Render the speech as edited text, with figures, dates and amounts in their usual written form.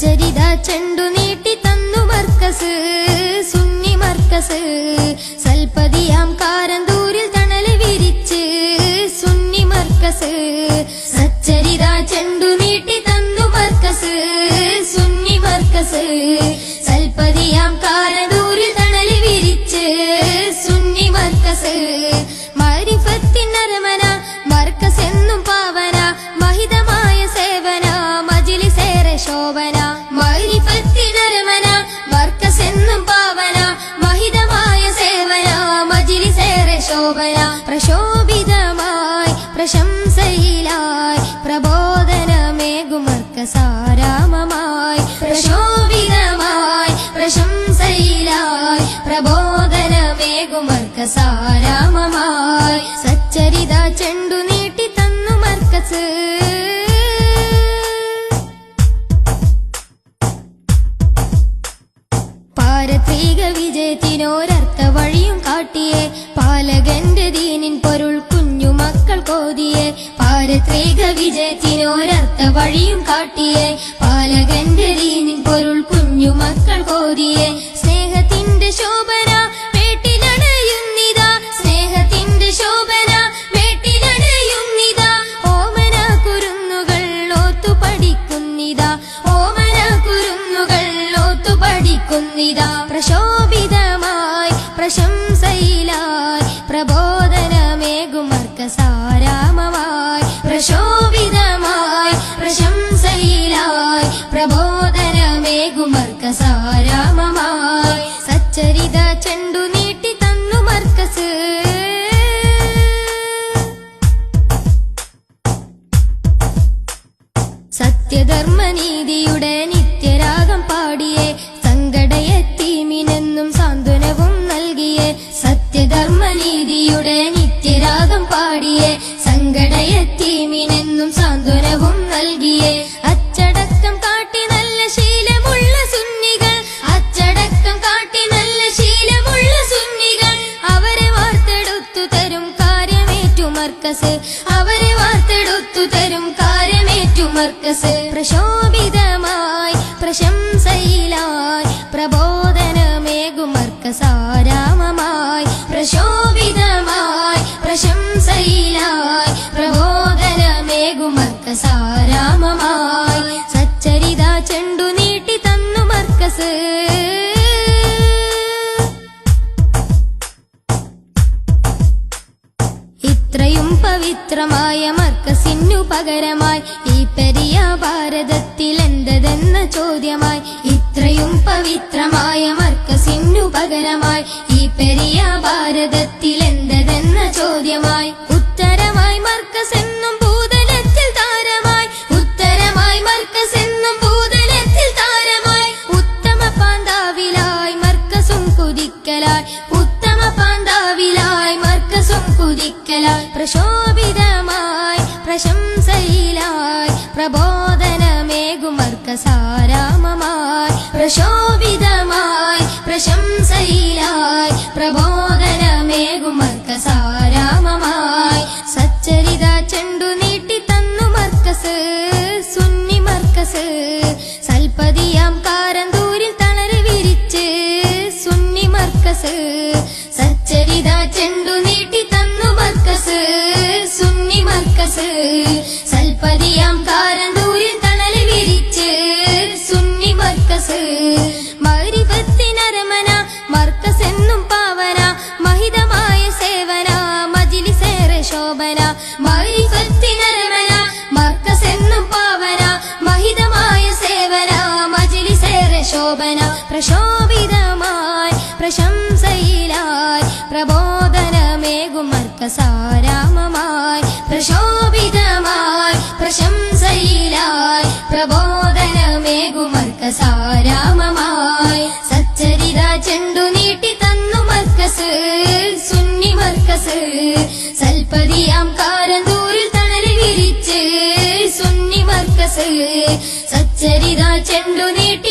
സച്ചരിത ചെണ്ടു നീട്ടി തന്നു മർക്കസ് സുന്നി മർക്കസ് സൽപതിയാം കാരന്തൂരിൽ തണല് വിരിച്ച് സുന്നി മർക്കസ് സച്ചരിത ചെണ്ടു നീട്ടി തന്നു മർക്കസ് സുന്നി മർക്കസ് സൽപതിയാം കാരന്തൂരിൽ തണല് വിരിച്ച് സുന്നി മർക്കസ് മരിഫത്തിനരമന മർക്കസ് എന്നും പാവന മഹിതമായ സേവന മജ്‌ലിസേറെ ശോഭന മരിഫത്തിനരമന മർക്കസ് എന്നും പാവന മഹിതമായ സേവന മജ്‌ലിസേറെ ശോഭന പ്രശോഭിതമായി പ്രശംസയിലായി പ്രബോധനമേകും മർക്കസാരാമമായി പ്രശോഭിതമായി പ്രശംസയിലായി പ്രബോധനമേകും മർക്കസാരാമമായി സച്ചരിത ചെണ്ടു നീട്ടി തന്നു മർക്കസ് പാരത്രിക വിജയത്തിനോരർത്ഥ വഴിയും കാട്ടിയേ പാലകന്റെ ദീനിൻ പൊരുൾ കുഞ്ഞു മക്കൾ കോതിയേ പാരത്രിക വിജയത്തിനോരർത്ഥ വഴിയും കാട്ടിയേ പാലകന്റെ ദീനിൻ പൊരുൾ കുഞ്ഞു മക്കൾ കോതിയേ സ്നേഹത്തിന്റെ ശോഭന വേട്ടിലണയുന്നിതാ സ്നേഹത്തിന്റെ ശോഭന വേട്ടിലണയുന്നിതാ ഓമന കുരുന്നുകൾ ഓത്തു പഠിക്കുന്നിതാ ഓമന കുരുന്നുകൾ ഓത്തു പഠിക്കുന്നിതാ പ്രശോഭിതമായി പ്രശംസയിലായി പ്രബോധനമേകും മർക്കസാരാമമായി പ്രശോഭിതമായി പ്രശംസയിലായി പ്രബോധനമേകും മർക്കസാരാമമായി സച്ചരിത ചെണ്ടു നീട്ടി തന്നു മർക്കസ് സത്യധർമ്മനീതിയുടെ നിത്യരാഗം പാടിയേ സങ്കടയത്തീമിനെന്നും സാന്ത്വനവും നൽകിയേ സത്യധർമ്മനീതിയുടെ നിത്യരാഗം പാടിയേ സങ്കടയത്തീമിനെന്നും സാന്ത്വനവും നൽകിയേ അച്ചടക്കം കാട്ടി നല്ല ശീലമുള്ള സുന്നികൾ അച്ചടക്കം കാട്ടി നല്ല ശീലമുള്ള സുന്നികൾ അവരെ വാർത്തെടുത്തു തരും കാര്യമേറ്റു മർക്കസ് അവരെ വാർത്തെടുത്തു തരും കാര്യമേറ്റു മർക്കസ് പ്രശോഭിതമായി പ്രശംസയിലായി പ്രബോധനമേകും മർക്കസാരാമമായി പ്രശോഭിതമായി പ്രശംസയിലായി പ്രബോധനമേകും മർക്കസാരാമമായി സച്ചരിത ചെണ്ടു നീട്ടി തന്നു മർക്കസ് ഇത്രയും പവിത്രമായ മർക്കസിനു പകരമായി ഈ പെരിയ ഭാരതത്തിൽ എന്തെന്ന ചോദ്യമായി ഇത്രയും പവിത്രമായ മർക്കസിനു പകരമായി ഈ പെരിയ ഭാരതത്തിൽ എന്തെന്ന ചോദ്യമായി ഉത്തരമായി മർക്കസ് എന്നും ഭൂതലത്തിൽ താരമായി ഉത്തരമായി മർക്കസ് എന്നും ഭൂതലത്തിൽ താരമായി ഉത്തമ പാന്താവിലായി മർക്കസും കുതിക്കലായി ഉത്തമ പാന്താവിലായി മർക്കസും കുതിക്കലായി പ്രശോഭിതമായി പ്രശംസയിലായി പ്രബോധനമേകും മർക്കസാരാമമായി പ്രശോഭിതമായി പ്രശംസയിലായി പ്രബോധനമേകും മർക്കസാരാമമായി സച്ചരിത ചെണ്ടു നീട്ടി തന്നു മർക്കസ് സുന്നി മർക്കസ് സൽപതിയാം കാരന്തൂരിൽ തണല് വിരിച്ച് സുന്നി മർക്കസ് സച്ചരിത ചെണ്ടു നീട്ടി തന്നു മർക്കസ് സുന്നി മർക്കസ് സൽപതിയാം കാരന്തൂരിൽ തണല് വിരിച്ച് സുന്നി മർക്കസ് മരിഫത്തിനരമന മർക്കസ് എന്നും പാവന മഹിതമായ സേവന മജ്‌ലിസേറെ ശോഭന മരിഫത്തിനരമന മർക്കസ് എന്നും പാവന മഹിതമായ സേവന മജ്‌ലിസേറെ ശോഭന പ്രശോഭിതമായി പ്രശംസയിലായി പ്രബോധനമേകും മർക്കസാരാമമായി പ്രശോഭിതമായി പ്രശംസയിലായി പ്രബോധനമേകും മർക്കസാരാമമായി സച്ചരിത ചെണ്ടു നീട്ടി തന്നു മർക്കസ് സുന്നി മർക്കസ് സൽപതിയാം കാരന്തൂരിൽ തണല് വിരിച്ച് സുന്നി മർക്കസ് സച്ചരിത ചെണ്ടു നീട്ടി